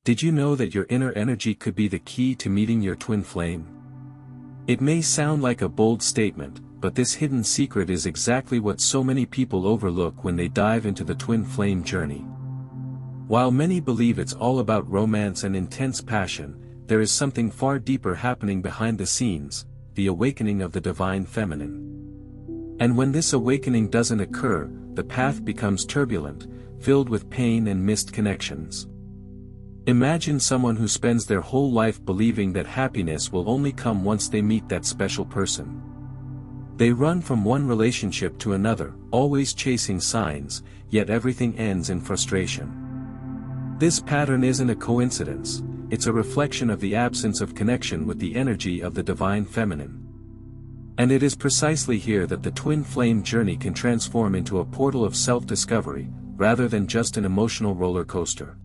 Did you know that your inner energy could be the key to meeting your twin flame? It may sound like a bold statement, but this hidden secret is exactly what so many people overlook when they dive into the twin flame journey. While many believe it's all about romance and intense passion, there is something far deeper happening behind the scenes, the awakening of the divine feminine. And when this awakening doesn't occur, the path becomes turbulent, filled with pain and missed connections. Imagine someone who spends their whole life believing that happiness will only come once they meet that special person. They run from one relationship to another, always chasing signs, yet everything ends in frustration. This pattern isn't a coincidence, it's a reflection of the absence of connection with the energy of the divine feminine. And it is precisely here that the twin flame journey can transform into a portal of self-discovery, rather than just an emotional roller coaster.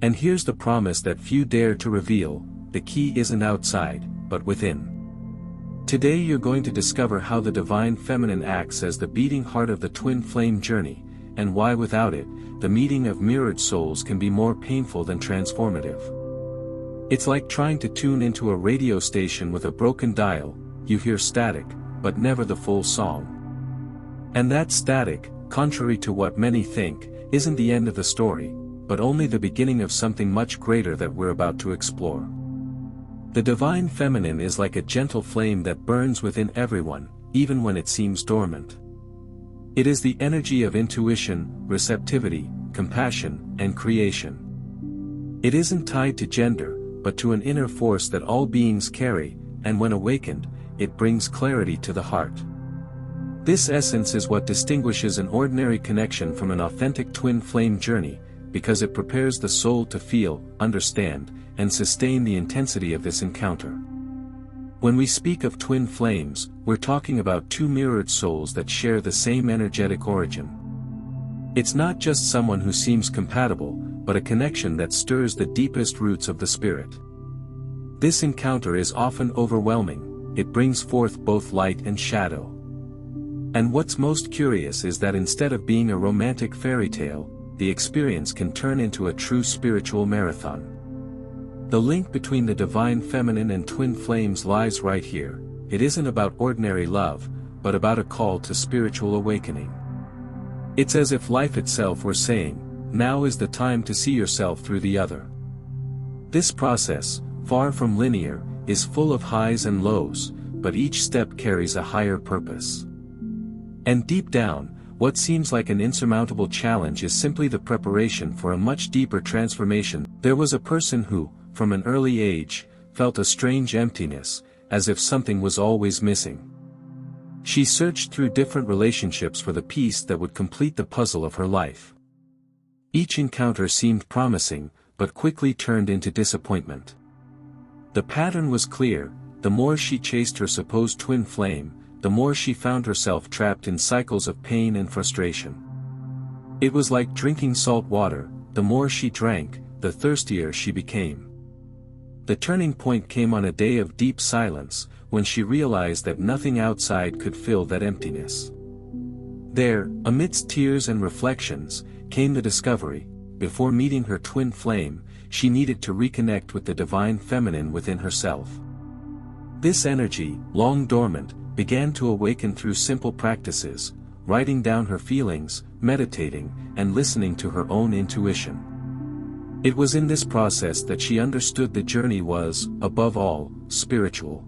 And here's the promise that few dare to reveal: the key isn't outside, but within. Today you're going to discover how the divine feminine acts as the beating heart of the twin flame journey, and why without it, the meeting of mirrored souls can be more painful than transformative. It's like trying to tune into a radio station with a broken dial. You hear static, but never the full song. And that static, contrary to what many think, isn't the end of the story, but only the beginning of something much greater that we're about to explore. The divine feminine is like a gentle flame that burns within everyone, even when it seems dormant. It is the energy of intuition, receptivity, compassion, and creation. It isn't tied to gender, but to an inner force that all beings carry, and when awakened, it brings clarity to the heart. This essence is what distinguishes an ordinary connection from an authentic twin flame journey, because it prepares the soul to feel, understand, and sustain the intensity of this encounter. When we speak of twin flames, we're talking about two mirrored souls that share the same energetic origin. It's not just someone who seems compatible, but a connection that stirs the deepest roots of the spirit. This encounter is often overwhelming. It brings forth both light and shadow. And what's most curious is that instead of being a romantic fairy tale, the experience can turn into a true spiritual marathon. The link between the divine feminine and twin flames lies right here. It isn't about ordinary love, but about a call to spiritual awakening. It's as if life itself were saying, now is the time to see yourself through the other. This process, far from linear, is full of highs and lows, but each step carries a higher purpose. And deep down, what seems like an insurmountable challenge is simply the preparation for a much deeper transformation. There was a person who, from an early age, felt a strange emptiness, as if something was always missing. She searched through different relationships for the piece that would complete the puzzle of her life. Each encounter seemed promising, but quickly turned into disappointment. The pattern was clear: the more she chased her supposed twin flame, the more she found herself trapped in cycles of pain and frustration. It was like drinking salt water: the more she drank, the thirstier she became. The turning point came on a day of deep silence, when she realized that nothing outside could fill that emptiness. There, amidst tears and reflections, came the discovery: before meeting her twin flame, she needed to reconnect with the divine feminine within herself. This energy, long dormant, began to awaken through simple practices: writing down her feelings, meditating, and listening to her own intuition. It was in this process that she understood the journey was, above all, spiritual.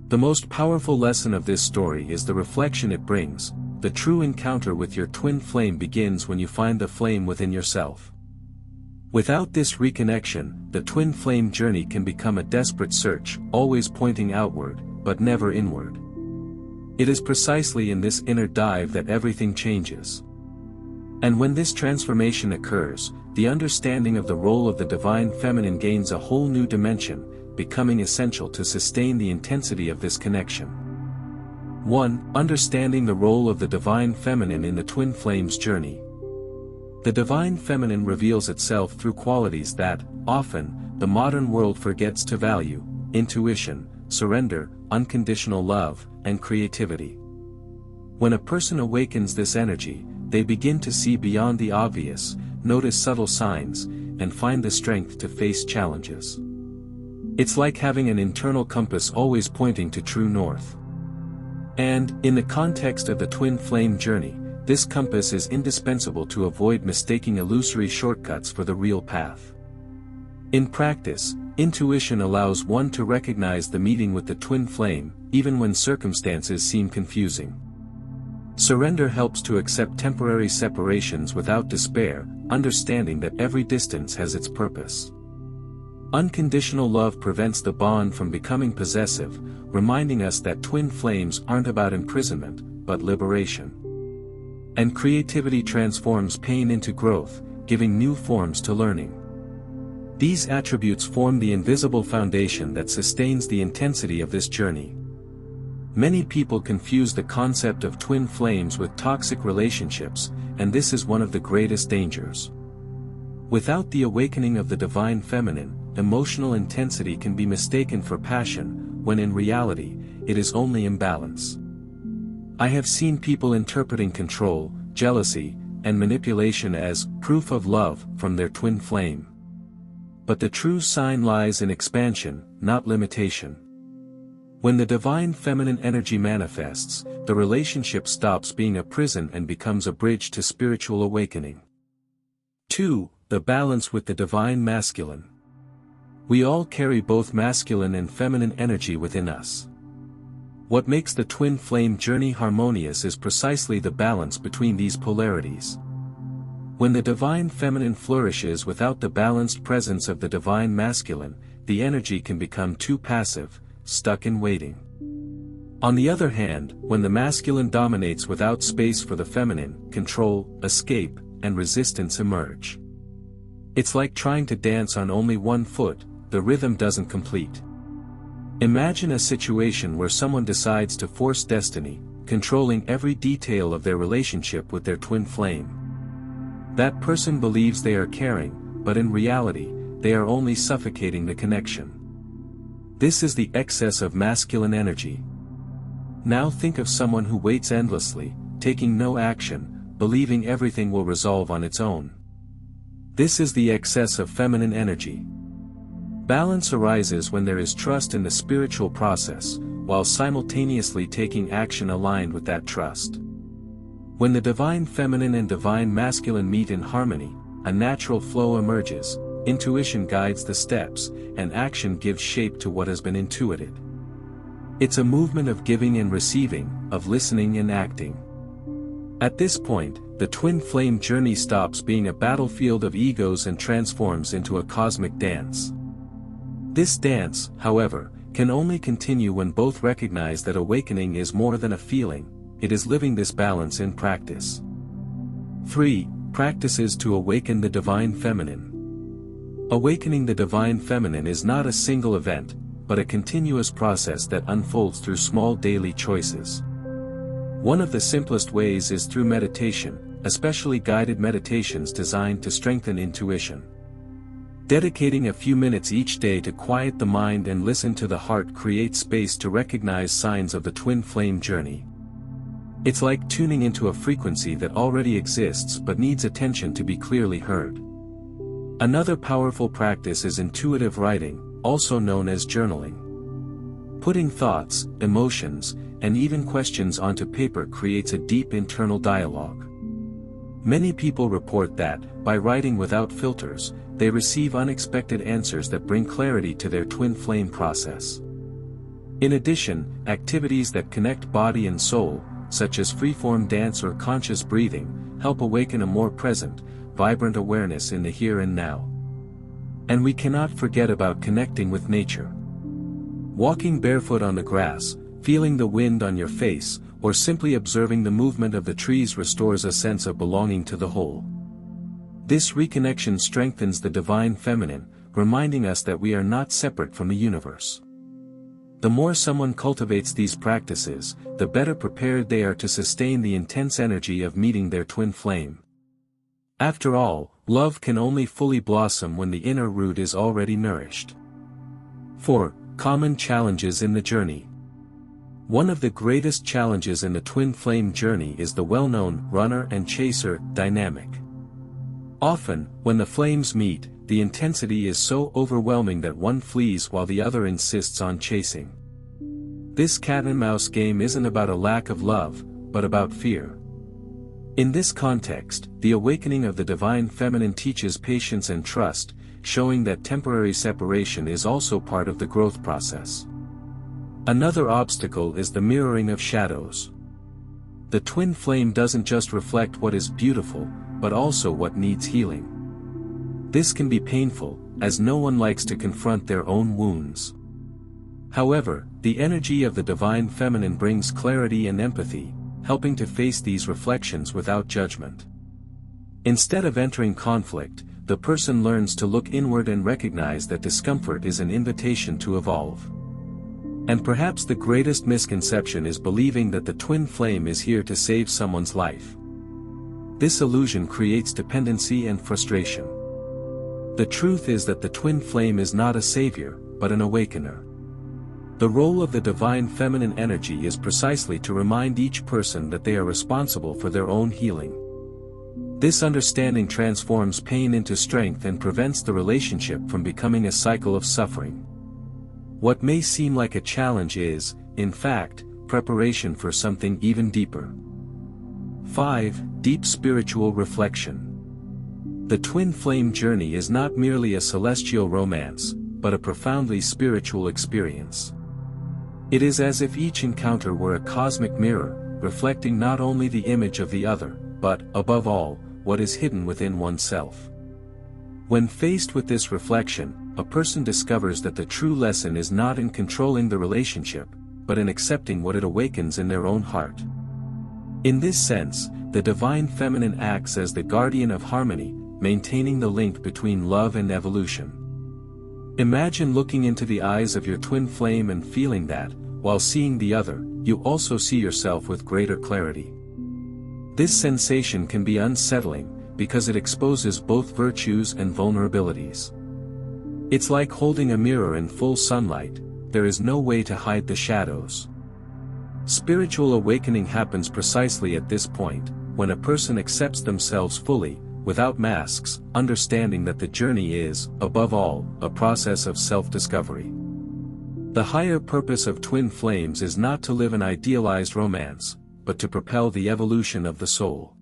The most powerful lesson of this story is the reflection it brings. The true encounter with your twin flame begins when you find the flame within yourself. Without this reconnection, the twin flame journey can become a desperate search, always pointing outward, but never inward. It is precisely in this inner dive that everything changes. And when this transformation occurs, the understanding of the role of the divine feminine gains a whole new dimension, becoming essential to sustain the intensity of this connection. 1. Understanding the role of the divine feminine in the twin flames journey. The divine feminine reveals itself through qualities that, often, the modern world forgets to value: intuition, surrender, unconditional love, and creativity. When a person awakens this energy, they begin to see beyond the obvious, notice subtle signs, and find the strength to face challenges. It's like having an internal compass always pointing to true north. And, in the context of the twin flame journey, this compass is indispensable to avoid mistaking illusory shortcuts for the real path. In practice, intuition allows one to recognize the meeting with the twin flame, even when circumstances seem confusing. Surrender helps to accept temporary separations without despair, understanding that every distance has its purpose. Unconditional love prevents the bond from becoming possessive, reminding us that twin flames aren't about imprisonment, but liberation. And creativity transforms pain into growth, giving new forms to learning. These attributes form the invisible foundation that sustains the intensity of this journey. Many people confuse the concept of twin flames with toxic relationships, and this is one of the greatest dangers. Without the awakening of the divine feminine, emotional intensity can be mistaken for passion, when in reality, it is only imbalance. I have seen people interpreting control, jealousy, and manipulation as proof of love from their twin flame. But the true sign lies in expansion, not limitation. When the divine feminine energy manifests, the relationship stops being a prison and becomes a bridge to spiritual awakening. 2. The balance with the divine masculine. We all carry both masculine and feminine energy within us. What makes the twin flame journey harmonious is precisely the balance between these polarities. When the divine feminine flourishes without the balanced presence of the divine masculine, the energy can become too passive, stuck in waiting. On the other hand, when the masculine dominates without space for the feminine, control, escape, and resistance emerge. It's like trying to dance on only one foot, the rhythm doesn't complete. Imagine a situation where someone decides to force destiny, controlling every detail of their relationship with their twin flame. That person believes they are caring, but in reality, they are only suffocating the connection. This is the excess of masculine energy. Now think of someone who waits endlessly, taking no action, believing everything will resolve on its own. This is the excess of feminine energy. Balance arises when there is trust in the spiritual process, while simultaneously taking action aligned with that trust. When the divine feminine and divine masculine meet in harmony, a natural flow emerges, intuition guides the steps, and action gives shape to what has been intuited. It's a movement of giving and receiving, of listening and acting. At this point, the twin flame journey stops being a battlefield of egos and transforms into a cosmic dance. This dance, however, can only continue when both recognize that awakening is more than a feeling, it is living this balance in practice. 3. Practices to awaken the divine feminine. Awakening the divine feminine is not a single event, but a continuous process that unfolds through small daily choices. One of the simplest ways is through meditation, especially guided meditations designed to strengthen intuition. Dedicating a few minutes each day to quiet the mind and listen to the heart creates space to recognize signs of the twin flame journey. It's like tuning into a frequency that already exists but needs attention to be clearly heard. Another powerful practice is intuitive writing, also known as journaling. Putting thoughts, emotions, and even questions onto paper creates a deep internal dialogue. Many people report that, by writing without filters, they receive unexpected answers that bring clarity to their twin flame process. In addition, activities that connect body and soul, such as freeform dance or conscious breathing, help awaken a more present, vibrant awareness in the here and now. And we cannot forget about connecting with nature. Walking barefoot on the grass, feeling the wind on your face, or simply observing the movement of the trees restores a sense of belonging to the whole. This reconnection strengthens the divine feminine, reminding us that we are not separate from the universe. The more someone cultivates these practices, the better prepared they are to sustain the intense energy of meeting their twin flame. After all, love can only fully blossom when the inner root is already nourished. 4. Common challenges in the journey. One of the greatest challenges in the twin flame journey is the well-known runner and chaser dynamic. Often, when the flames meet, the intensity is so overwhelming that one flees while the other insists on chasing. This cat-and-mouse game isn't about a lack of love, but about fear. In this context, the awakening of the divine feminine teaches patience and trust, showing that temporary separation is also part of the growth process. Another obstacle is the mirroring of shadows. The twin flame doesn't just reflect what is beautiful, but also what needs healing. This can be painful, as no one likes to confront their own wounds. However, the energy of the divine feminine brings clarity and empathy, helping to face these reflections without judgment. Instead of entering conflict, the person learns to look inward and recognize that discomfort is an invitation to evolve. And perhaps the greatest misconception is believing that the twin flame is here to save someone's life. This illusion creates dependency and frustration. The truth is that the twin flame is not a savior, but an awakener. The role of the divine feminine energy is precisely to remind each person that they are responsible for their own healing. This understanding transforms pain into strength and prevents the relationship from becoming a cycle of suffering. What may seem like a challenge is, in fact, preparation for something even deeper. 5. Deep spiritual reflection. The twin flame journey is not merely a celestial romance, but a profoundly spiritual experience. It is as if each encounter were a cosmic mirror, reflecting not only the image of the other, but, above all, what is hidden within oneself. When faced with this reflection, a person discovers that the true lesson is not in controlling the relationship, but in accepting what it awakens in their own heart. In this sense, the divine feminine acts as the guardian of harmony, maintaining the link between love and evolution. Imagine looking into the eyes of your twin flame and feeling that, while seeing the other, you also see yourself with greater clarity. This sensation can be unsettling, because it exposes both virtues and vulnerabilities. It's like holding a mirror in full sunlight, there is no way to hide the shadows. Spiritual awakening happens precisely at this point, when a person accepts themselves fully, without masks, understanding that the journey is, above all, a process of self-discovery. The higher purpose of twin flames is not to live an idealized romance, but to propel the evolution of the soul.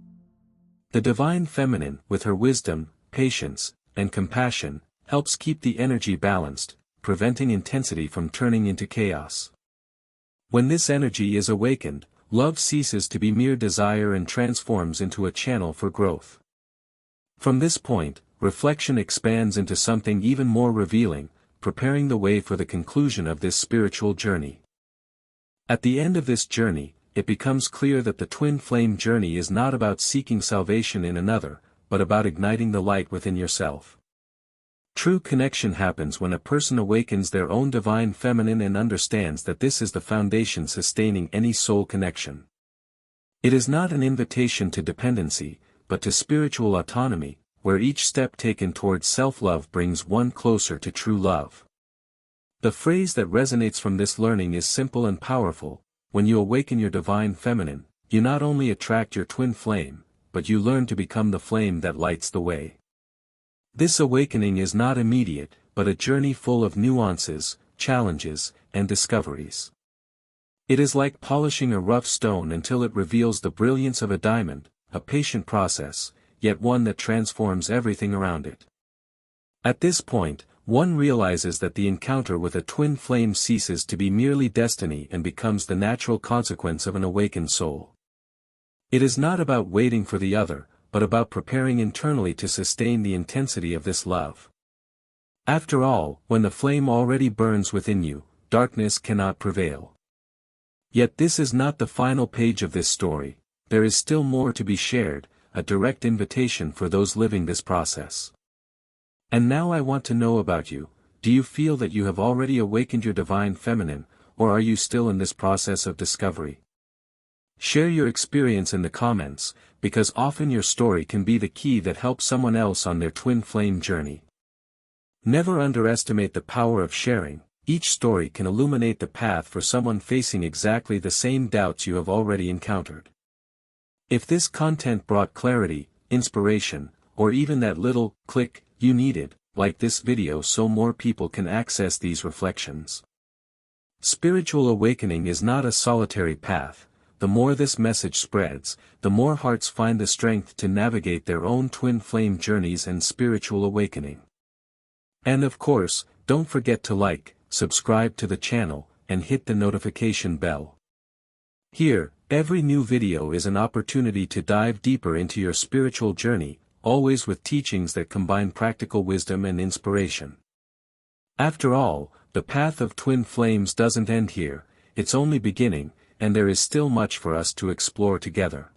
The divine feminine, with her wisdom, patience, and compassion, helps keep the energy balanced, preventing intensity from turning into chaos. When this energy is awakened, love ceases to be mere desire and transforms into a channel for growth. From this point, reflection expands into something even more revealing, preparing the way for the conclusion of this spiritual journey. At the end of this journey, it becomes clear that the twin flame journey is not about seeking salvation in another, but about igniting the light within yourself. True connection happens when a person awakens their own divine feminine and understands that this is the foundation sustaining any soul connection. It is not an invitation to dependency, but to spiritual autonomy, where each step taken towards self-love brings one closer to true love. The phrase that resonates from this learning is simple and powerful: when you awaken your divine feminine, you not only attract your twin flame, but you learn to become the flame that lights the way. This awakening is not immediate, but a journey full of nuances, challenges, and discoveries. It is like polishing a rough stone until it reveals the brilliance of a diamond, a patient process, yet one that transforms everything around it. At this point, one realizes that the encounter with a twin flame ceases to be merely destiny and becomes the natural consequence of an awakened soul. It is not about waiting for the other, but about preparing internally to sustain the intensity of this love. After all, when the flame already burns within you, darkness cannot prevail. Yet this is not the final page of this story, there is still more to be shared, a direct invitation for those living this process. And now I want to know about you: do you feel that you have already awakened your divine feminine, or are you still in this process of discovery? Share your experience in the comments, because often your story can be the key that helps someone else on their twin flame journey. Never underestimate the power of sharing. Each story can illuminate the path for someone facing exactly the same doubts you have already encountered. If this content brought clarity, inspiration, or even that little click you needed, like this video so more people can access these reflections. Spiritual awakening is not a solitary path. The more this message spreads, the more hearts find the strength to navigate their own twin flame journeys and spiritual awakening. And of course, don't forget to like, subscribe to the channel, and hit the notification bell. Here, every new video is an opportunity to dive deeper into your spiritual journey, always with teachings that combine practical wisdom and inspiration. After all, the path of twin flames doesn't end here, it's only beginning, and there is still much for us to explore together.